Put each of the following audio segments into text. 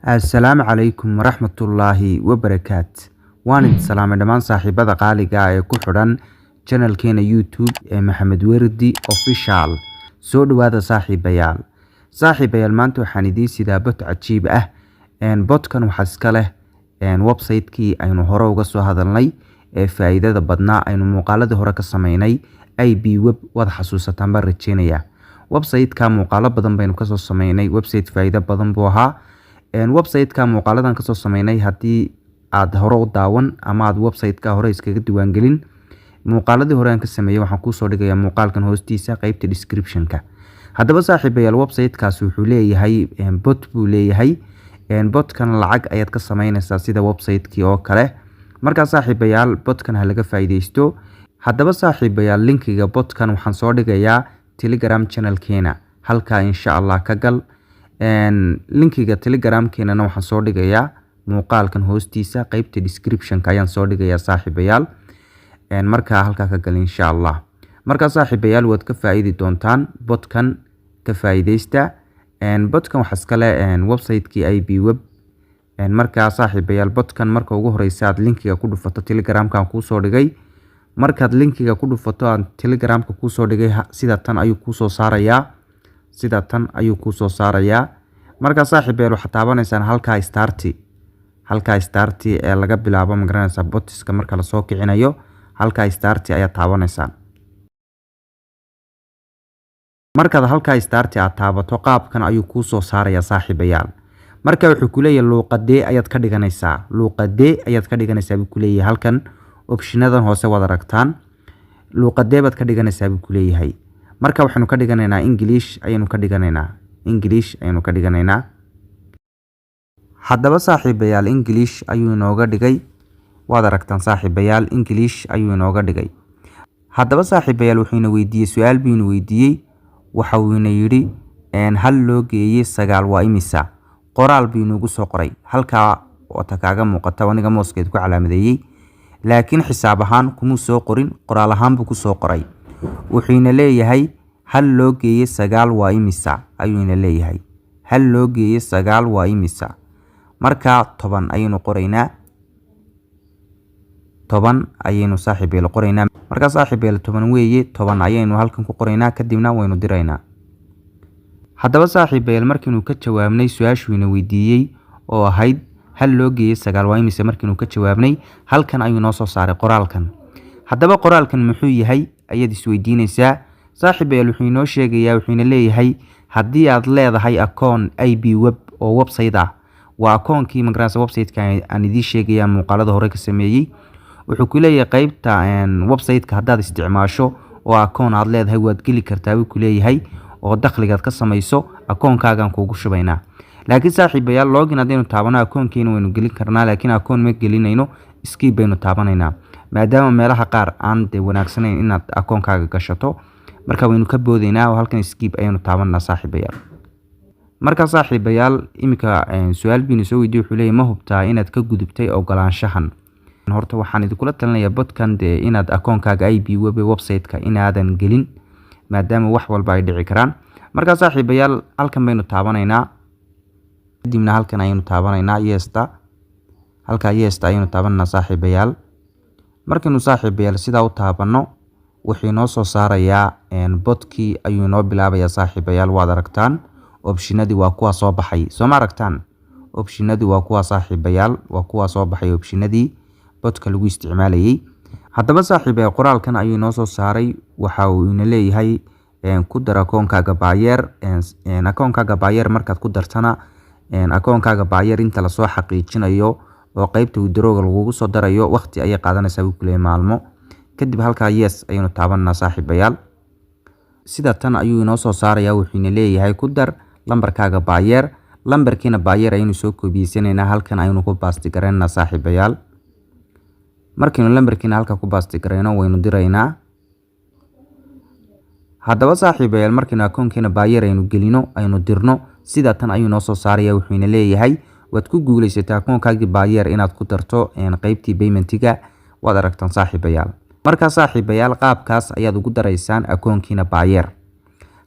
Assalaamu calaykum waraxmatullaahi wabarakaatu. Waan idin salaamay dhammaan saaxiibada qaaliga ah ee ku xidhan channelkeena YouTube ee Maxamed Werdi Official. Soo dhawaada saaxiibayaal. Saaxiibayaal maanta waxaan idiin sidaa bot cajiib ah. Botkan waxaa iska leh website-kii aynu hore uga soo hadalnay ee faa'iidada badnaa aynu muuqaaladii hore ka sameynay IB web wada xasuusataan baan rajeynayaa. Website-ka muuqaalo badan baynu ka soo sameynay. Website faa'iido badan buu ahaa. Website-ka muuqaaladan ka soo sameynay haddii aad hore u daawan ama aad website-ka hore iskaga diiwaangelin muuqaaladii hore aan ka sameeyay waxaan kuu soo dhigayaa muuqaalkan hoostiisa qaybta description-ka. Haddaba saaxiibayaal website-kaas wuxuu leeyahay bot buu leeyahay. Botkan lacag ayaad ka sameynaysaa sida website-kii oo kale. Markaa saaxiibayaal botkan ha laga faa'iideysto. Haddaba saaxiibayaal linkiga botkan waxaan soo dhigayaa Telegram channel-keena. Halkaa insha Allah ka gal. Linkiga Telegram-keena waxaan soo dhigayaa muuqaalkan hoostiisa qaybta description-ka ayaan soo dhigayaa saaxiibayaal. Markaa halkaa ka gal insha Allah. Markaa saaxiibayaal waad ka faa'iidi doontaan botkan ka faa'iideysta. Botkan waxaa iska leh website-kii IB web. Markaa saaxiibayaal botkan marka ugu horeysa aad linkiga ku dhufato Telegram-ka kuu soo dhigay. Markaad linkiga ku dhufato aan Telegram-ka kuu soo dhigay sida tan ayuu kuu soo saarayaa. Sida tan ayuu kuu soo saarayaa. Markaa saaxiibayaal waxaad taabanaysaan halkaa start ee laga bilaabo magaranaysaa botiska marka la soo kicinayo. Halkaa start ayaa taabanaysaan. Markaad halkaa start aad taabato qaabkan ayuu kuu soo saarayaa saaxiibayaal. Marka wuxuu ku leeyahay luuqadee ayaad ka dhiganaysaa. Luuqadee ayaad ka dhiganaysaa buu ku leeyahay halkan optionadan hoose wada aragtaan. Luuqadee baad ka dhiganaysaa buu ku leeyahay. Marka waxaanu ka dhiganaynaa English ayaynu ka dhiganaynaa. Haddaba saaxiibayaal English ayuu inooga dhigay. Waad aragtaan saaxiibayaal English ayuu inooga dhigay. Haddaba saaxiibayaal wuxuu ina weydiiyey su'aal buu ina weydiiyey. Waxa uu ina yiri hal loo geeyay 9 waa imisa. Qoraal buu inoogu soo qoray. Halkaa oo kaaga muuqata aniga mouskeed ku calaamadeeyay. Laakiin xisaab ahaan kuma soo qorin, qoraal ahaan buu ku soo qoray. Wuxuu ina leeyahay hal loo geeyay 9 waa imisa ayuu ina leeyahay. Hal loo geeyay 9 waa imisa. Marka 10 ayaynu qoraynaa. 10 ayaynu saaxiibayaal qoraynaa. Marka saaxiibayaal 10 weeye 10 ayaynu halkan ku qoraynaa kadibna waynu diraynaa. Haddaba saaxiibayaal markiinu ka jawaabnay su'aashii ina weydiiyay oo ahayd hal loo geeyay 9 waa imisa markiinu ka jawaabnay halkan ayuu noo soo saaray qoraalkan. Haddaba qoraalkan muxuu yahay ayaad isweydiinaysaa. Saaxiibayaal wuxuu inoo sheegayaa wuxuu ina leeyahay haddii aad leedahay account IB web oo website ah waa account-kii magaranaysa website-ka aan idiin sheegaya muuqaalada hore ka sameeyay. Wuxuu ku leeyahay qaybta website-ka haddaad isticmaasho oo account aad leedahay waad geli kartaa buu ku leeyahay oo dakhligaad ka samayso account-kaagan kuugu shubaynaa. Laakiin saaxiibayaal login haddaynu taabano account-kiina waynu gelin karnaa laakiin account ma gelinayno skip baynu taabanaynaa. Maadaama meelaha qaar aan wanaagsanayn inaad account-kaaga gashato marka waynu ka boodaynaa oo halkan skip ayaynu taabanaa saaxiibayaal. Marka saaxiibayaal imika su'aal biinu soo weydiiyay wuxuu leeyahay ma hubtaa inaad ka gudubtay ogolaanshahan. Horta waxaan idinkula talinayaa botkan inaad account-kaaga IB web website-ka inaadan gelin maadaama wax walba ay dhici karaan. Marka saaxiibayaal halkan baynu taabanaynaa. Kadibna halkan ayaynu taabanaynaa yes-ta. Halka yes-ta ayaynu taabanaa saaxiibayaal. Markaynu saaxiibayaal sidaa u taabano wuxuu noo soo saarayaa botkii ayuu noo bilaabayaa saaxiibayaal waad aragtaan. Optionadii waa kuwa soo baxay. Soo ma aragtaan? Optionadii waa kuwa saaxiibayaal waa kuwa soo baxay optionadii botka lagu isticmaalayay. Haddaba saaxiibayaal qoraalkan ayuu noo soo saaray waxa uu ina leeyahay ku dar account-kaaga Payeer. Account-kaaga Payeer markaad ku dartana account-kaaga Payeer inta la soo xaqiijinayo oo qaybta withdrawga lagugu soo darayo waqti ayay qaadanaysaa buu ku leeyahay maalmo. Kadib halkaa yes ayaynu taabanaa saaxiibayaal. Sida tan ayuu inoo soo saarayaa wuxuu ina leeyahay ku dar lambarkaaga Payeer. Lambarkiina Payeer ayaynu soo koobiyeynaynaa halkan ayaynu ku baasti garaynaa saaxiibayaal. Markiinu lambarkiina halka ku baasti garayno waynu diraynaa. Haddaba saaxiibayaal markiinu account-kiina Payeer aynu gelino aynu dirno sida tan ayuu noo soo saarayaa wuxuu ina leeyahay waad ku guuleysatay account-kaagii Payeer inaad ku darto qaybtii payment-iga waad aragtaan saaxiibayaal. Marka saaxiibayaal qaabkaas ayaad ugu daraysaan account-kiina Payeer.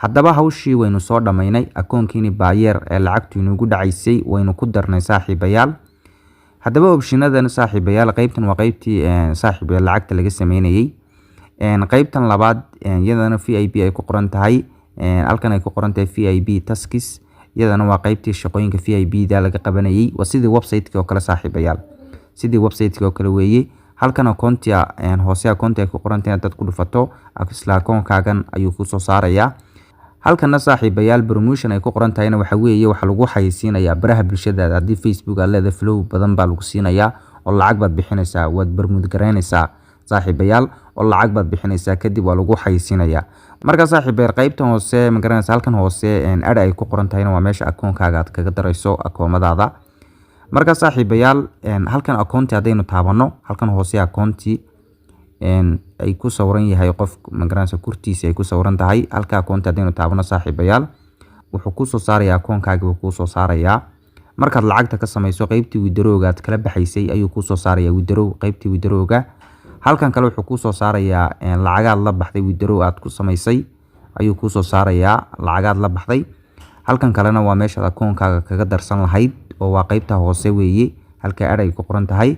haddaba hawshii waynu soo dhamaynay akoonkiini baayeer ee lacagtu inoogu dhacaysay waynu ku darnay saaxiibayaal. haddaba opshinadan saaxiibayaal qaybtan waa qaybtii saaxiibayaal lacagta laga sameynayay. qaybtan labaad iyadana VIP ay ku qoran tahay, halkan ay ku qoran tahay VIP tasks, iyadana waa qaybtii shaqooyinka VIP da laga qabanayay. waa sidii website-ka oo kale saaxiibayaal, sidii website-ka oo kale weeye. halkan akoontiga hoose akoontiga ay ku qoran tahay dad ku dhufato isla akoonkaagan ayuu ku soo saarayaa. halkana saaxiibayaal promotion ay ku qoran tahayna waxa weeye waxa lagu xayeysiinayaa baraha bulshada. haddii Facebook aad leedahay flow badan baa lagu siinayaa oo lacag baad bixinaysaa, waad barmud garaynaysaa saaxiibayaal oo lacag baad bixinaysaa kadib waa lagu xayeysiinayaa. marka saaxiibayaal qaybtan hoose ma garanaysaa, halkan hoose ad ay ku qoran tahayna waa meesha akoonkaaga aad kaga darayso akoomadaada. marka saaxiibayaal halkan akoonti haddaynu taabano, halkan hoose akoonti ay ku sawiran yahay qof ma garanaysaa kurtiisa ay ku sawiran tahay. halka akoonti haddaynu taabano saaxiibayaal wuxuu ku soo saarayaa akoonkaaga buu ku soo saarayaa. markaad lacagta ka samayso qaybtii withdrawga aad kala baxaysay ayuu ku soo saarayaa withdraw, qaybtii withdrawga. halkan kale wuxuu ku soo saarayaa lacagaad la baxday withdraw aad ku samaysay ayuu ku soo saarayaa lacagaad la baxday. halkan kalena waa meesha akoonkaaga kaga darsan lahayd oo waa qaybta hoose weeye, halka ad ay ku qoran tahay.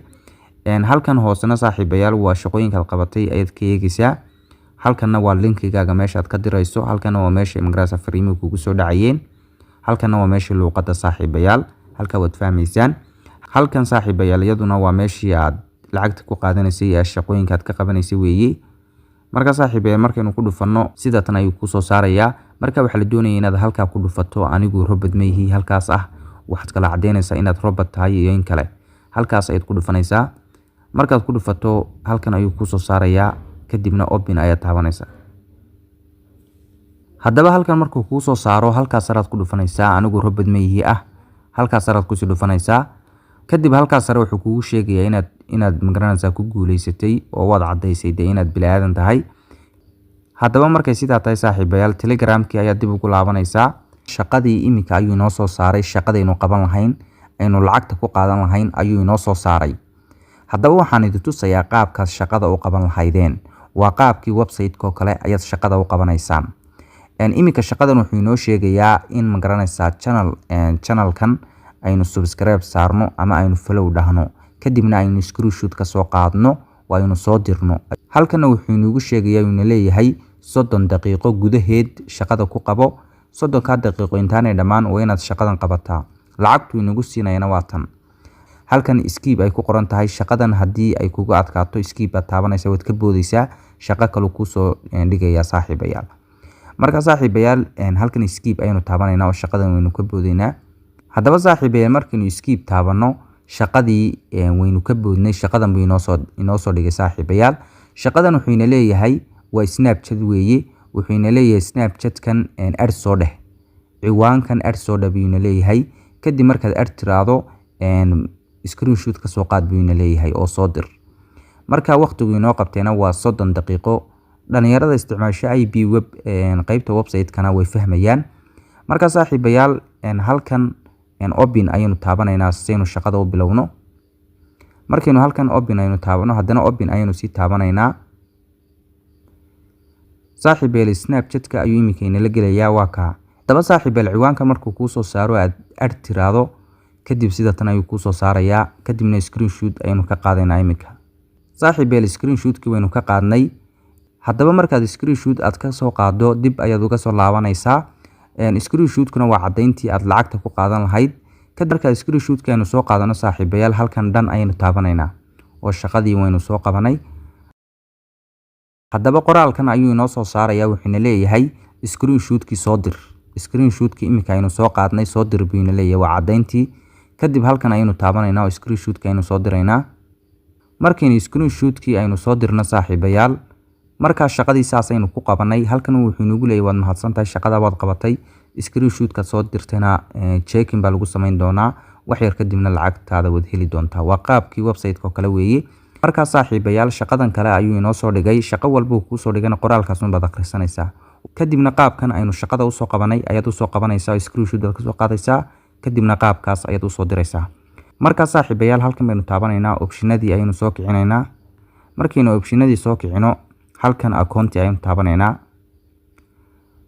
halkan hoosena saaxiibayaal waa shaqooyinkaad qabatay ayaad ka eegaysaa. halkanna waa linkigaaga meeshaad ka dirayso. halkana waa meesha magarasa fariimo kugu soo dhacayeen. halkana waa meesha luuqada saaxiibayaal, halka waad fahmaysaan. halkan saaxiibayaal iyaduna waa meeshii aad lacagta ku qaadanaysay ee shaqooyinkaad ka qabanaysay weeye. marka saaxiibayaal markaynu ku dhufano sidatan ayuu ku soo saarayaa. marka waxa la doonaya inaad halka ku dhufato anigu robot ma yihi halkaas waxaad kala cadeynaysaa inaad robot tahay iyo in kale. halkaas ayaad ku dhufanaysaa. markaad ku dhufato halkan ayuu ku soo saarayaa kadibna open ayaad taabanaysaa. haddaba halkan markuu kuu soo saaro halkaas saraad ku dhufanaysaa anigu robot ma yihi halkaas saraad ku sii dhufanaysaa. kadib halkaas sare wuxuu kugu sheegayaa inaad magaranaysaa ku guuleysatay oo waad cadaysay inaad bilaadan tahay. haddaba markay sidaa tahay saaxiibayaal telegramkii ayaa dib ugu laabanaysaa. shaqadii iminka ayuu inoo soo saaray, shaqadaynu qaban lahayn aynu lacagta ku qaadan lahayn ayuu inoo soo saaray. haddaba waxaan idin tusayaa qaabkaas shaqada u qaban lahaydeen. waa qaabkii website-ka oo kale ayaad shaqada u qabanaysaan. iminka shaqadan wuxuu inoo sheegayaa in magaranaysaa channelkan aynu subscribe saarno ama aynu follow dhahno, kadibna aynu screenshot ka soo qaadno oo aynu soo dirno. halkana wuxuu inoogu sheegayaa inuu leeyahay 30 daqiiqo gudaheed shaqada ku qabo. 30 daqiiqo intaanay dhammaan waa inaad shaqadan qabataa. lacagtu inagu siinayna waa tan. halkan skip ay ku qoran tahay. shaqadan haddii ay kugu adkaato skip aad taabanaysaa, waad ka boodaysaa, shaqo kale ku soo dhigayaa saaxiibayaal. marka saaxiibayaal halkan skip ayaynu taabanaynaa oo shaqadan waynu ka boodaynaa. haddaba saaxiibayaal markaynu skip taabano shaqadii waynu ka boodnay, shaqadan buu inoo soo dhigay saaxiibayaal. shaqadan wuxuu ina leeyahay waa Snapchat weeye. wuxuu ina leeyahay Snapchat-kan ad soo dheh, ciwaankan ad soo dheh buu ina leeyahay. kadib markaad ad tiraahdo screenshot ka soo qaad buu ina leeyahay oo soo dir. marka waqtigu inoo qabteena waa 30 daqiiqo. dhalinyarada isticmaasha IB web qaybta website-kana way fahmayaan. marka saaxiibayaal halkan open ayaynu taabanaynaa saynu shaqada u bilowno. markaynu halkan open ayaynu taabano haddana open ayaynu sii taabanaynaa. saaxiibayaal Snapchat-ka ayuu iminka inala gelayaa waa kaa. haddaba saaxiibayaal ciwaankan markuu kuu soo saaro aad tiraahdo kadib sidatan ayuu kuu soo saarayaa. kadibna screenshot ayaynu ka qaadaynaa iminka. saaxiibayaal screenshot-kii waynu ka qaadnay. haddaba markaad screenshot aad ka soo qaado dib ayaad uga soo laabanaysaa. screenshot-kuna waa cadayntii aad lacagta ku qaadan lahayd. kadib markaad screenshot-ka aynu soo qaadano saaxiibayaal halkan dhan ayaynu taabanaynaa oo shaqadii waynu soo qabanay. haddaba qoraalkan ayuu inoo soo saarayaa. wuxuuna leeyahay screenshot-kii soo dir. screenshot-kii iminka aynu soo qaadnay soo dir buu ina leeyahay, waa cadayntii. kadib halkan ayaynu taabanaynaa oo screenshot-ka aynu soo diraynaa. markaynu screenshot-kii aynu soo dirno saaxiibayaal markaas shaqadii saas aynu ku qabanay. halkan wuxuu inagu leeyahay waad mahadsantahay, shaqada waad qabatay. screenshot-ka soo dirtayna checking baa lagu samayn doonaa. wax yar kadibna lacagtaada waad heli doontaa. waa qaabkii website-ka oo kale weeye. markaas saaxiibayaal shaqadan kale ayuu inoo soo dhigay. shaqo walba uu kuu soo dhigana qoraalkaas un baad akhrisanaysaa. kadibna qaabkan aynu shaqada usoo qabanay ayaad usoo qabanaysaa oo screenshot baad kasoo qaadaysaa. kadibna qaabkaas ayaad usoo diraysaa. markaas saaxiibayaal halkan baynu taabanaynaa. optionadii ayaynu soo kicinaynaa. markaynu optionadii soo kicino halkan akoonti ayaynu taabanaynaa.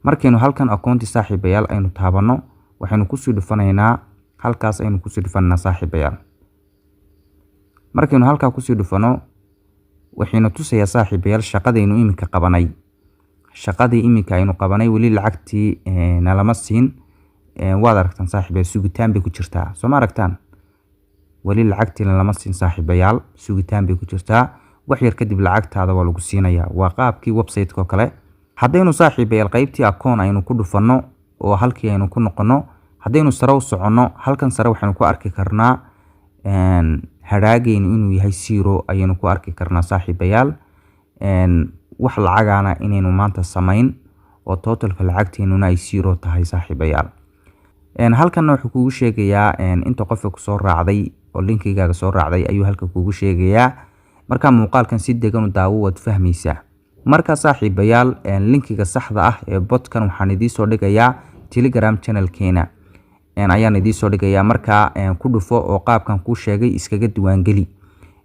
markaynu halkan akoonti saaxiibayaal aynu taabano waxaynu ku sii dhufanaynaa halkaas aynu ku sii dhufanaa saaxiibayaal. markaynu halka ku sii dhufano waxaynu tusayaa saaxiibayaal shaqadaynu iminka qabanay. shaqadii iminka aynu qabanay wali lacagtii nalama siin. waad aragtaan saaxiibayaal sugitaan bay ku jirtaa. soo ma aragtaan wali lacagtii nalama siin saaxiibayaal sugitaan bay ku jirtaa. wax yar kadib lacagtaada waa lagu siinayaa. waa qaabkii website-ka kale. haddaynu saaxiibayaal qaybtii akoon aynu ku dhufano oo halkii aynu ku noqono haddaynu sare u socono halkan sare waxaynu ku arki karnaa hadhaagaynu inuu yahay 0 ayaynu ku arki karnaa saaxiibayaal. wax lacagana inaynu maanta samayn oo totalka lacagteennuna ay 0 tahay saaxiibayaal. halkanna wuxuu kugu sheegayaa inta qofka ku soo raacday oo linkigaaga soo raacday ayuu halka kugu sheegayaa. marka muuqaalkan si degan u daawo waad fahmaysaa. marka saaxiibayaal linkiga saxda ah ee botkan waxaan idin soo dhigayaa Telegram channelkeena ayaan idin soo dhigayaa. marka ku dhufo oo qaabkan ku sheegay iskaga diiwaan gali.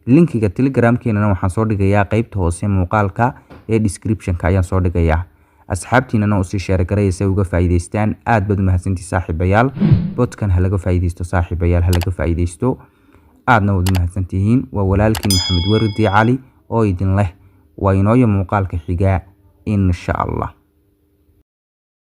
linkiga Telegramkeena waxaan soo dhigayaa qaybta hoose muuqaalka ee description-ka ayaan soo dhigayaa. asxaabtiinana u sii share gareeyay uga faa'iideystaan. aad baad u mahadsantihiin saaxiibayaal. botkan ha laga faa'iideysto saaxiibayaal ha laga faa'iideysto. aadna waad u mahadsantihiin. waa walaalkiin Maxamed Wardi Cali oo idin leh waa inoo muuqaalka xiga insha Allah.